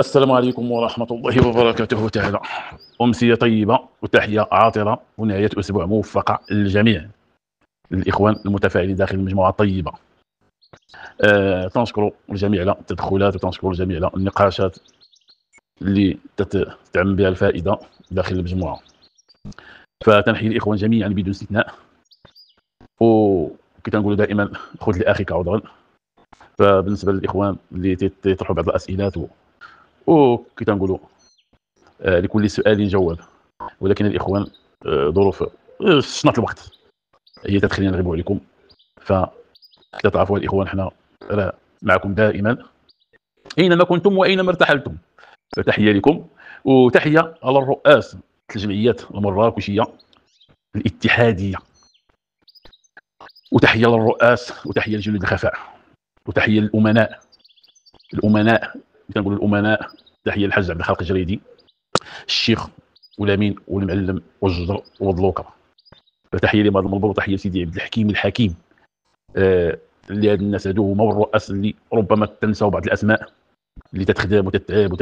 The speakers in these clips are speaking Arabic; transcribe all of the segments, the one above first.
السلام عليكم ورحمة الله وبركاته تعالى. أمسية طيبة وتحية عاطرة ونهاية أسبوع موفقة للجميع، للإخوان المتفاعلين داخل المجموعة الطيبة. تنشكر الجميع على التدخلات وتنشكر الجميع على النقاشات اللي تتعم بها الفائدة داخل المجموعة. فتنحيي الإخوان جميعا بدون استثناء، وكي تنقولوا دائما خذ لأخيك عذرا. فبالنسبة للإخوان اللي تيطرحوا بعض الأسئلة وكي تنقولوا لكل سؤال جواب، ولكن الإخوان ظروف شنط الوقت هي تتخلينا نغيبوا عليكم. فلا تعرفوا الإخوان حنا راه معكم دائما أينما كنتم وأينما ارتحلتم. فتحية لكم، وتحية على الرؤاس الجمعيات المراكشية الاتحادية، وتحية للرؤاس، وتحية لجنود الخفاء، وتحية للأمناء. كنقولوا الأمناء، تحية للحاج عبد الخالق الجريدي، الشيخ والامين والمعلم والجدر والضلوكه. فتحيه لمهد المنبر، وتحيه لسيدي عبد الحكيم الحكيم. اللي هاد الناس هادو هما الرؤاس اللي ربما تنساو بعض الاسماء اللي تتخدم وتتعب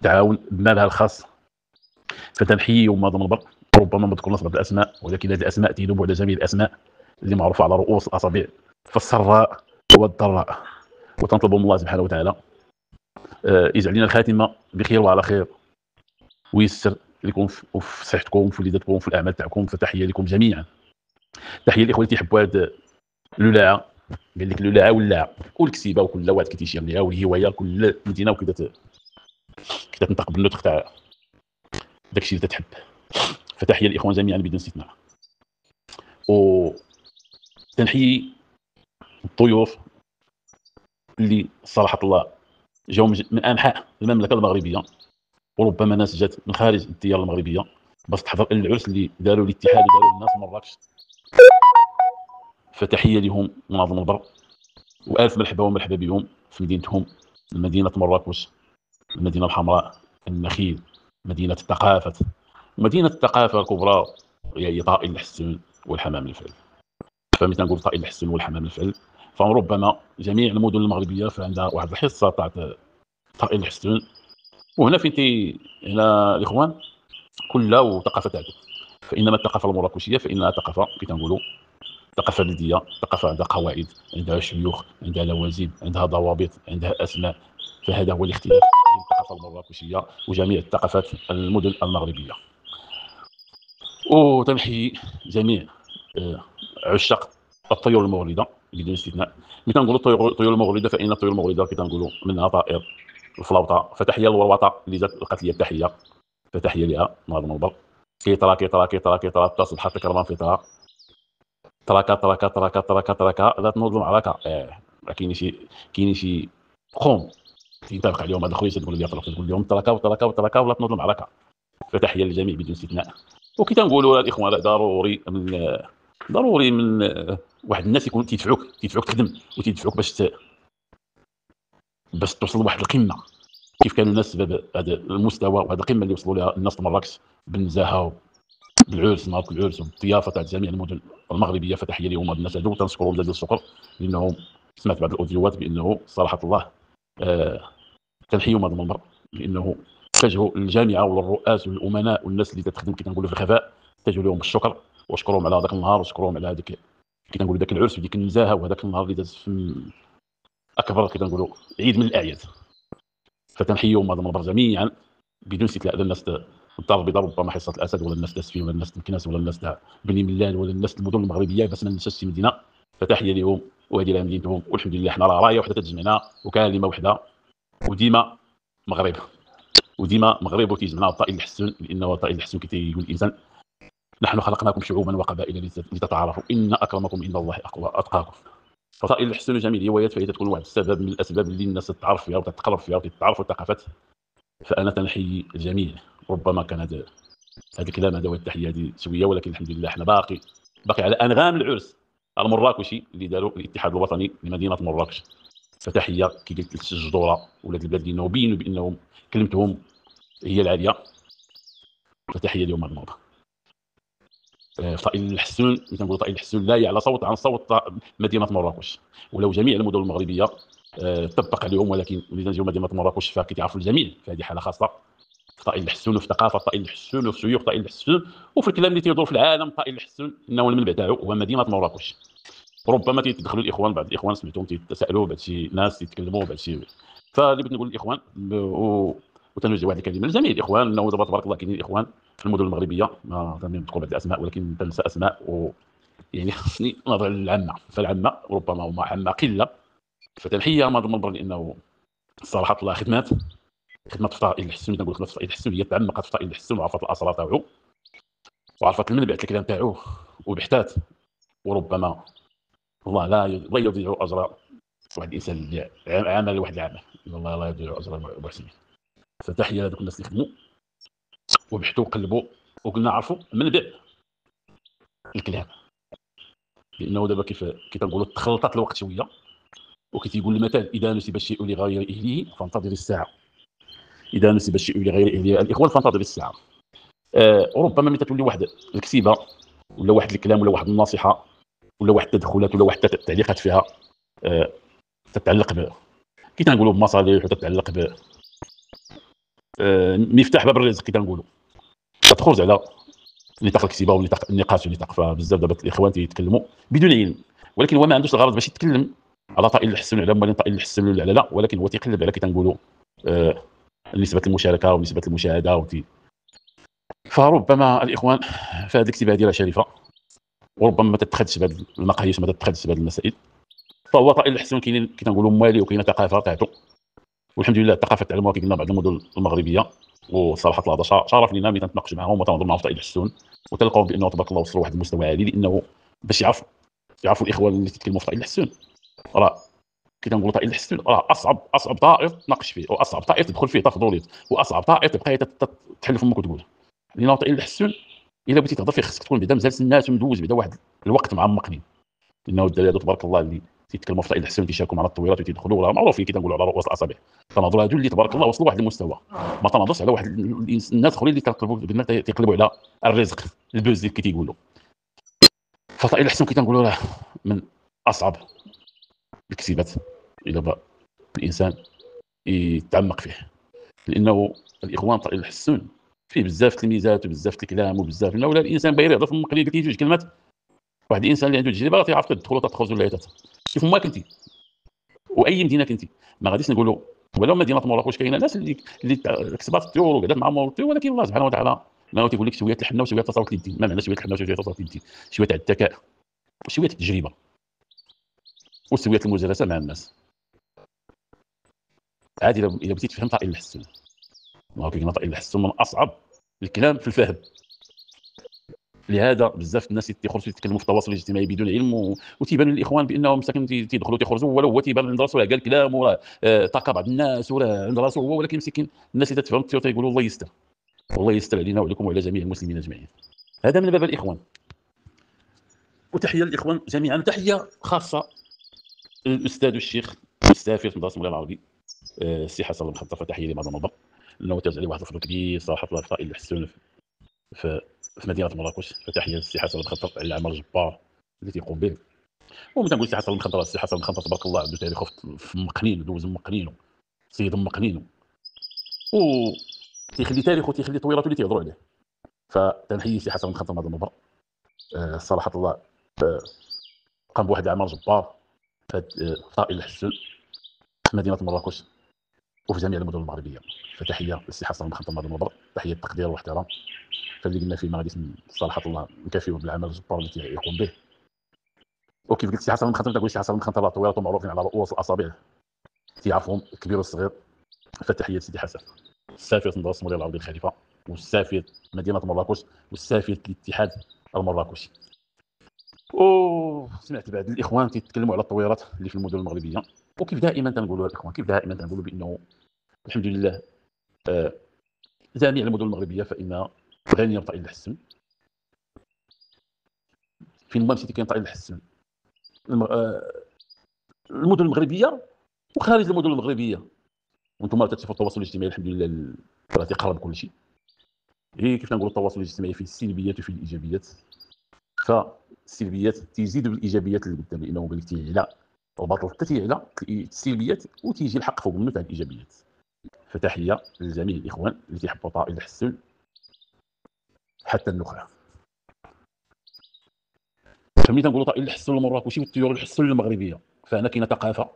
وتتعاون بمالها الخاص. فتنحييهم مهد المنبر. ربما ما تكونش بعض الاسماء، ولكن هذه الاسماء تيذوب على جميع الاسماء اللي معروفه على رؤوس الاصابع في السراء والضراء. وتنطلب من الله سبحانه وتعالى يجعل لنا الخاتمه بخير وعلى خير، ويسر لكم في صحتكم في وليداتكم في الاعمال تاعكم. فتحيه لكم جميعا. تحيه الاخوه اللي تيحبوا هاد اللولاعه، قال لك اللولاعه واللاعه والكسيبه وكل واحد كيتيشير ليها، والهوايه كل مدينه وكذا تنطق بالنطق تاع داكشي اللي تتحب. فتحيه الاخوان جميعا بدون استثناء. وتنحيي الضيوف اللي صراحه الله جاوا من انحاء المملكه المغربيه، وربما ناس جات من خارج الديار المغربيه باش تحضر العرس اللي داروا الاتحاد وداروا الناس مراكش. فتحيه لهم مناظم البر، والف مرحبا ومرحبا بهم في مدينتهم، مدينه مراكش، المدينه الحمراء، النخيل، مدينه الثقافه. مدينه الثقافه الكبرى هي طائل الحسن والحمام الفعل. فمثل نقول طائل الحسن والحمام الفعل، فربما جميع المدن المغربيه فعندها واحد الحصه تاع طائل الحسن. وهنا هنا الاخوان كلها وثقافه تاعته. فانما الثقافه المراكشيه فانها ثقافه كي تنقولوا ثقافه بلديه، ثقافه عندها قواعد، عندها شيوخ، عندها لوازم، عندها ضوابط، عندها اسماء. فهذا هو الاختلاف بين الثقافه المراكشيه وجميع الثقافات المدن المغربيه. وتنحي جميع عشاق الطيور المغرده بدون استثناء. ملي كنقولوا الطيور المغرده فان الطيور المغرده كي تنقولوا منها طائر الفلوطه. فتحيه للوروطه اللي جات لقات لي التحيه، فتحيه لها نهار المنبر. كيطرا كيطرا كيطرا كيطرا تصبح تكرمان في طرا تراكا تراكا تراكا تراكا تراكا لا تنوض المعركه. كاينين شي قوم ينطبق عليهم هذا خويا تقول لي تقول لهم تراكا وتراكا وتراكا ولا تنوض المعركه. فتحيه للجميع بدون استثناء. وكي تنقولوا الاخوان ضروري من واحد الناس يكون تيدفعوك تخدم وتيدفعوك باش توصل لواحد القمه. كيف كانوا الناس سبب هذا المستوى وهذه القمه اللي وصلوا لها الناس مراكش بالنزاهه بالعرس، نهار العرس والضيافه تاع جميع المدن المغربيه. فتحيه لهم هاد الناس هذو، وتنشكرهم جزيل الشكر لانهم سمعت بعض الاوديوات بانه صراحه الله تنحيهم هذا المنبر، لانه اتجهوا للجامعه وللرؤاس والامناء والناس اللي تخدم كي تنقولوا في الخفاء، اتجهوا لهم بالشكر واشكرهم على هذاك النهار، واشكرهم على هذيك كي تنقولوا ذاك العرس وديك النزاهه وهذاك النهار اللي داز في اكبر كي تنقولوا عيد من الاعياد. فتنحيهم هذا المنبر جميعا بدون استثناء. الناس الدار البيضاء ربما حصه الاسد، ولا الناس تاع ولا الناس الكناس، ولا الناس تاع بني ملال، ولا الناس المدن المغربيه بس ما ننساش مدينه. فتحيه لهم وهذه لها مدينتهم، والحمد لله حنا راه رايه وحده تجمعنا وكلمه وحده، وديما مغرب وتيجمعنا الطائل الحسن، لانه الطائل الحسن كيقول الانسان نحن خلقناكم شعوبا وقبائل لتتعارفوا ان اكرمكم عند الله اتقاكم. فطائل الحسن جميل هوايات، فهي تكون واحد السبب من الاسباب اللي الناس تتعرف فيها وتتقرب فيها وتتعرفوا الثقافات. فانا تنحيي الجميع. ربما كان هذا الكلام هذا والتحيه هذه شويه، ولكن الحمد لله احنا باقي على انغام العرس المراكشي اللي داروا الاتحاد الوطني لمدينه مراكش. فتحيه كي قلت لك الجذوره ولاد البلاد ديالنا وبينوا بانهم كلمتهم هي العاليه. فتحيه اليوم هذا الموضوع. طائل الحسون كنقولوا طائل الحسون لا يعلى صوت عن صوت مدينه مراكش. ولو جميع المدن المغربيه طبق عليهم، ولكن ولينا نجيو مدينه مراكش فكيتعرفوا الجميع في هذه حاله خاصه، في طائل الحسون وفي الثقافه طائل الحسون وفي سيوف طائل الحسون وفي الكلام اللي تيدور في العالم طائل الحسون، انه المنبع تاعو هو مدينه مراكش. ربما تيدخلوا الاخوان، بعض الاخوان سمعتهم تيتساءلوا بعض شي ناس تيتكلموا بعض شي، فاللي بغيت نقول للاخوان وتنوجه واحد الكلمه لجميع الاخوان، انه دابا تبارك الله كاينين الاخوان في المدن المغربيه، ما نذكر بعض الاسماء ولكن تنسى اسماء يعني خصني نظر للعامه، فالعامه ربما هما عامه قله، فتنحيه ما ضمن لانه صراحه الله خدمات في طائل الحسون، نقول خدمات في طائل الحسون هي تعمقت في طائل الحسون وعرفت الاسرار تاعو وعرفت المنبع الكلام تاعو وبحثات، وربما الله لا يضيع اجر واحد الانسان اللي عمل واحد العمل، الله لا يضيع اجر المحسنين. فتحيه لهذوك الناس اللي خدموا وبحثوا وقلبوا وقلنا عرفوا منبع الكلام، لانه دابا كيف تنقولوا تخلطت الوقت شويه، وكيتيقول المثل اذا نسب الشيء لغير اهله فانتظر الساعه، اذا نسب الشيء لغير اهله الاخوان فانتظر الساعه. وربما ملي تتولي واحد الكتيبه ولا واحد الكلام ولا واحد النصيحه ولا واحد التدخلات ولا واحد التعليقات فيها تتعلق كي تنقولوا بمصالح وتتعلق مفتاح باب الرزق كي تنقولوا، تخرج على نطاق الكتيبه ونطاق النقاش ونطاق، فبزاف دابا الاخوان تيتكلموا بدون علم، ولكن هو ما عندوش الغرض باش يتكلم على طائل الحسن ولا على طائل الحسن ولا لا، ولكن هو تيقلب على كي تنقولوا نسبه المشاركه ونسبه المشاهده فربما الاخوان في هذه الكتيبه هذه راه شريفه، وربما ما تتخذش بهذه المقاييس، ما تتخذش بهذه المسائل، فهو طائل الحسن كاين كي تنقولوا موالي وكاينه ثقافه تاعته، والحمد لله الثقافه تاعو كي قلنا بعض المدن المغربيه، وصراحه الله شرف لينا ملي تنتناقش معهم وتنهضر معهم في طائل الحسون وتلقاو بانه تبارك الله وصلوا لواحد المستوى عالي، لانه باش يعرفوا الاخوان اللي تيتكلموا في طائل الحسون راه كي تنقولوا طائل الحسون راه اصعب طائر تناقش فيه، واصعب طائر تدخل فيه تفضوليات، واصعب طائر تبقى تحل فمك وتقول، لان طائل الحسون الا بغيتي تهضر فيه خصك تكون بعدا مزال الناس ومدوز بعدا واحد الوقت معمقين، لانه الدراري تبارك الله اللي تيتكلموا في طائل الحسون تيشاركوا معنا التطويرات وتيدخلوا راه معروفين كي تنقولوا على رؤوس الاصابع، تنهضروا هادو اللي تبارك الله وصلوا لواحد المستوى، ما تنهضرش على واحد الناس اخرين اللي تيقلبوا على الرزق البوز كي تيقولوا. فطائل الحسون كي تنقولوا راه من اصعب الكتيبات الا بغى الانسان يتعمق فيه، لانه الاخوان طائل الحسون فيه بزاف التلميذات وبزاف الكلام وبزاف ولا الانسان باغي يهضر في المقليد قلت جوج كلمات، واحد الانسان اللي عنده تجربه راه تيعرف تدخل تخرج ولا شوف ما كنتي واي مدينه كنتي، ما غاديش نقولوا ولو مدينه مراكش كاينه ناس اللي كسبات الطيور وقعدت مع الطيور، ولكن الله سبحانه وتعالى ما تيقول لك شويه الحنه وشويه تصاوت الدين، ما معنى شويه الحنه وشويه تصاوت الدين؟ شويه تاع الذكاء وشويه التجربه وشويه المجالسه مع الناس، عادي الا بغيتي تفهم طائل الحسون، ما كاين طائل الحسون من اصعب الكلام في الفهم، لهذا بزاف الناس تيخرجوا يتكلموا في التواصل الاجتماعي بدون علم وتيبان للاخوان بانهم مساكن تيدخلوا تيخرجوا ولا هو تيبان عند راسو راه قال كلام وراه طاقه بعض الناس وراه عند راسو هو، ولكن مسكين الناس اللي تفهم تيقولوا الله يستر، والله يستر علينا وعليكم وعلى جميع المسلمين اجمعين. هذا من باب الاخوان، وتحيه للاخوان جميعا، تحيه خاصه للاستاذ والشيخ السافر في مدرسه المغرب العربي السي حسن المخطر، فتحيه لي ماذا نظر انه ترجع لي واحد الفضل كبير صراحه في طائل الحسون في مدينه مراكش، فتحيه للسي حسن المخطر على العمل الجبار اللي تيقوم به. ومن تنقول السي حسن المخطر، السي حسن المخطر تبارك الله عنده تاريخ في مقنين، دوز مقنين سيد مقنين، و تيخلي تاريخه تيخلي طويرته اللي تيهضروا عليه، فتنحيي السي حسن المخطر ماذا نظر صراحه الله قام بواحد العمل جبار في طائل الحسون في مدينه مراكش وفي جميع المدن المغربيه، فتحيه للسي حسن المخطر ماذا نظر، تحيه التقدير والاحترام، فاللي قلنا فيه ما غاديش صراحه الله نكافيو بالعمل الجبار اللي تيقوم به. وكيف قلت السي حسن المخطر تقول السي حسن المخطر طويرته معروفين على رؤوس الاصابع تيعرفهم الكبير والصغير، فتحيه سيدي حسن السافر مدرسه المغرب العربي الخليفه والسافر مدينه مراكش والسافر الاتحاد المراكشي. وسمعت بعض الاخوان تيتكلموا على التطويرات اللي في المدن المغربيه، وكيف دائما تنقولوا الاخوان كيف دائما تنقولوا بانه الحمد لله جميع المدن المغربيه فانها غنيه بطائل الحسن، فين ما مشيتي كاين طائل الحسن، المدن المغربيه وخارج المدن المغربيه، وانتم تتصفوا التواصل الاجتماعي الحمد لله راه تيقرب كل شيء. كيف نقولوا التواصل الاجتماعي فيه السلبيات وفيه الايجابيات، فالسلبيات تزيد بالايجابيات اللي قدام، لانه قلتي على الباطل حتى تيعلى السلبيات وتيجي الحق فوق منه تاع الايجابيات. فتحيه لجميع الاخوان اللي تيحبوا طائل الحسن حتى النخاع. فملي تنقولوا طائل الحسن المراكشي والطيور الحسن المغربيه، فهنا كاينه ثقافه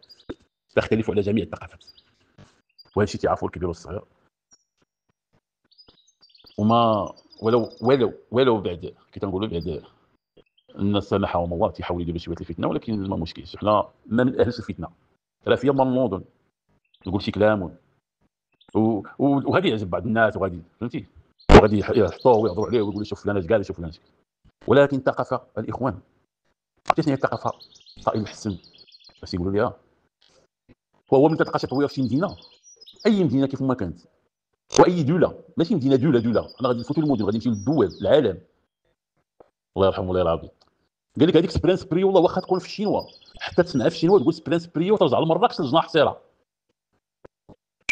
تختلف على جميع الثقافات، وهذا الشيء تيعرفوا الكبير والصغير. وما ولو بعد كي تنقولوا بعد الناس سامحهم الله تيحاولوا يديروا شي الفتنه، ولكن ما مشكلش، حنا ما من اهل الفتنه، راه فيا منوض نقول شي كلام وغادي يعجب بعض الناس وغادي فهمتي، وغادي يحطوه ويهضروا عليه ويقولوا شوف فلان اش قال شوف فلان. ولكن الثقافه الاخوان شنو هي الثقافه؟ طائل الحسن باش يقولوا ليها هو من تلقى شي طوير في شي مدينه، اي مدينه كيف ما كانت، واي دوله، ماشي مدينه دوله، انا غادي نفوتوا المدن، غادي نمشيو للدول العالم. الله يرحمه الله يرضى. قال لك هذيك سبرانس بري والله واخا تكون في الشينوا، حتى تسمعها في الشينوا تقول سبرانس بريو وترجع لمراكش لجناح حصيره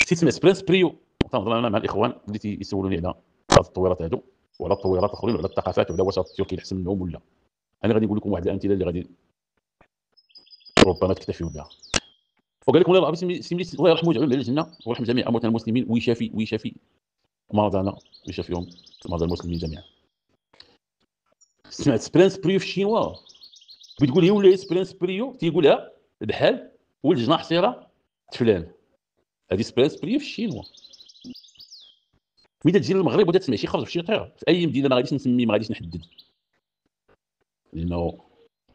تسمع سبرانس بريو. تنهضر انا مع الاخوان اللي تيسولوني على هاد التطويرات هادو وعلى التطويرات الاخرين وعلى الثقافات وعلى واش التركي احسن منهم ولا. انا غادي نقول لكم واحد الامثله اللي غادي ربما تكتفيوا بها. وقال لك الله الله يرحمه ويجعله من الجنه ويرحم جميع امواتنا المسلمين ويشافي مرضانا ويشافيهم مرضى المسلمين جميعا. سمعت سبرانس بريو في الشينوا بتقول هي ولا سبرانس بريو تيقولها بحال ولد جناح حصيره فلان. هذه سبرانس بريو في الشينوا. ملي تجي للمغرب ودا تسمع شي خرج في شي طير في اي مدينه ما غاديش نسمي ما غاديش نحدد، لانه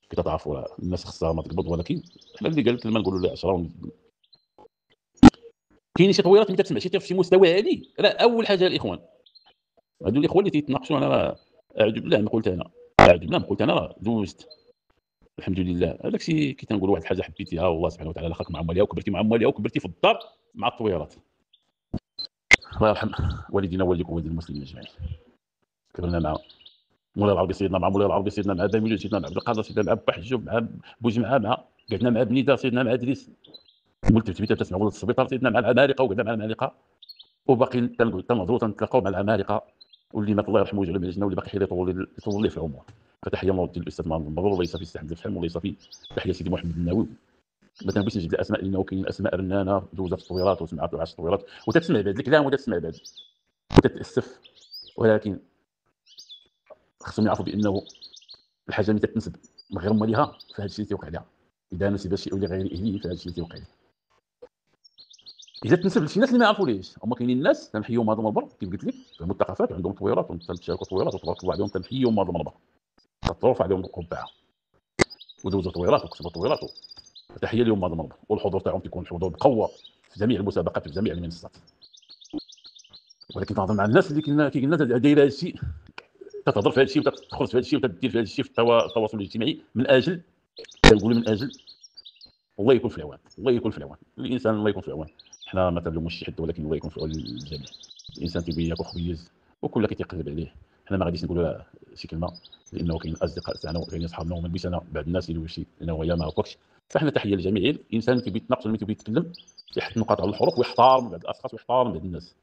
كتعرفوا الناس خصها ما تقبض، ولكن حنا اللي قال الكلمه نقولوا له 10. كاين شي تطويرات ملي تسمع شي طير في شي مستوى عالي، راه اول حاجه الاخوان هادو الاخوان اللي تيتناقشوا. انا اعوذ بالله ما قلت انا، اعوذ بالله ما قلت انا، راه دوزت الحمد لله. هذاك الشيء كي تنقول واحد الحاجه حبيتيها والله سبحانه وتعالى لاخاك مع ماليها وكبرتي مع ماليها وكبرتي في الدار مع التطويرات. الله يرحم والدينا ووالديكم ووالدي المسلمين اجمعين. كبرنا مع مولاي العربي سيدنا، مع مولاي العربي سيدنا، مع داميلو سيدنا، مع عبد القادر سيدنا، مع بحجوب، مع بوجمعه، مع قعدنا مع بنيده سيدنا، مع ادريس ولد تبتبيته تسمع ولد السبيطار سيدنا، مع العمالقه وقعدنا مع العمالقه وباقي تنهضروا تنتلاقاو مع العمالقه. واللي مات الله يرحمه ويجعله من الجنه، واللي باقي حي يطول ليه في عمره. فتحيه الله الاستاذ محمد المبرور، الله يصافي السي حمد الفحم، والله يصافي تحيه سيدي محمد الناوي. ما تنبغيش نجيب الاسماء لانه كاين اسماء رنانه دوزات التطويرات وسمعت 10 تطويرات وتتسمع بعد الكلام وتتسمع بعد وتتاسف، ولكن خصهم يعرفوا بانه الحاجه اللي تتنسب من غير مالها فهذا الشيء اللي تيوقع لها. اذا نسب الشيء لغير اهله فهذا الشيء اللي تيوقع لها. اذا تنسب لشي ناس اللي ما يعرفوليش، هما كاينين الناس تنحيهم هذا المنبر كيف قلت لك فهموا الثقافات وعندهم تطويرات وتشاركوا تطويرات وتبارك الله عليهم، تنحيهم هذا المنبر تطرف عليهم القبعه ودوزوا تطويرات وكسبوا تطويرات. تحيه لهم هذا المنبر، والحضور تاعهم تيكون حضور بقوه في جميع المسابقات في جميع المنصات. ولكن تهضر مع الناس اللي كي قلنا دايره هذا الشيء، تتهضر في هذا الشيء وتدخل في هذا الشيء وتدير في هذا الشيء في التواصل الاجتماعي من اجل تنقولوا من اجل الله يكون في العوان، الله يكون في العوان الانسان، الله يكون في العوان. حنا ما تنلوموش شي حد، ولكن الله يكون في عون الجميع. الانسان تيبين ياكل خبيز وكل كيتقلب عليه. حنا ما غاديش نقولوا شي كلمه لانه كاين اصدقاء تاعنا وكاين اصحابنا ومن بيسنا بعض الناس اللي شي لانه يا ما عرفوكش. فاحنا تحيه للجميع. الانسان تيبي يتناقش ولا تيبي يتكلم يحط نقاط على الحروف ويحترم بعض الاشخاص ويحترم بعض الناس.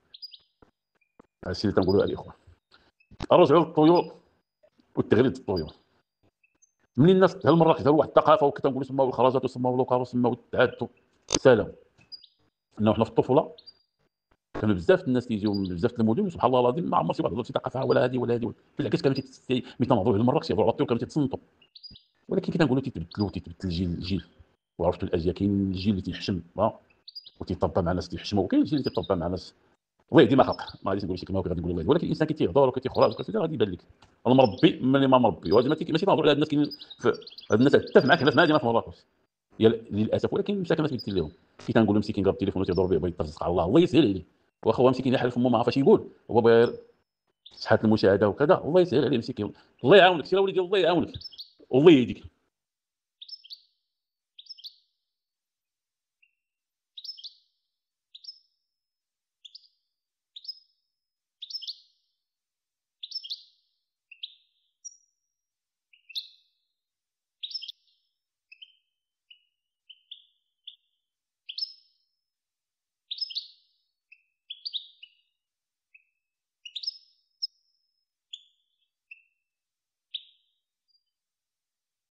هذا الشيء اللي تنقولوا الاخوه. رجعوا للطيور والتغريد الطيور. من الناس هالمره كداروا واحد الثقافه وكتنقولوا سماو الخرجات وسماو لوكار وسماو التعاد سلام. انه حنا في الطفوله كانوا بزاف الناس تيجيو من بزاف المدن سبحان الله العظيم ما عمر شي واحد هضر شي ثقافه ولا هذه ولا هذه، بالعكس كانوا ملي تنهضروا على المراكش يهضروا على الطيور كانوا تيتصنتوا. ولكن كي تنقولوا تيتبدل الجيل الجيل وعرفتوا الاجيال. كاين الجيل اللي تيحشم وتيطبى مع ناس تيحشموا، وكاين الجيل اللي تيطبى مع ناس الله يهدي ما خلق. ما غاديش نقول شي كلمه غادي نقول الله، ولكن الانسان كي تيهضر وكيتيخرج وكذا غادي يبان لك المربي من اللي ما مربي. وهذا ماشي تنهضروا على هاد الناس. كاين هاد الناس اتفق معاك الناس ما في مراكش للاسف، ولكن مشاكل ما تمثل لهم. كي تنقول مسكين قرب التليفون وتيضرب به بغى يترزق على الله، الله يسهل عليه. واخا هو مسكين يحلف فمو ما عرف اش يقول، هو بغى شحال المشاهده وكذا، الله يسهل عليه مسكين. الله يعاونك سير وليدي، الله يعاونك والله يهديك.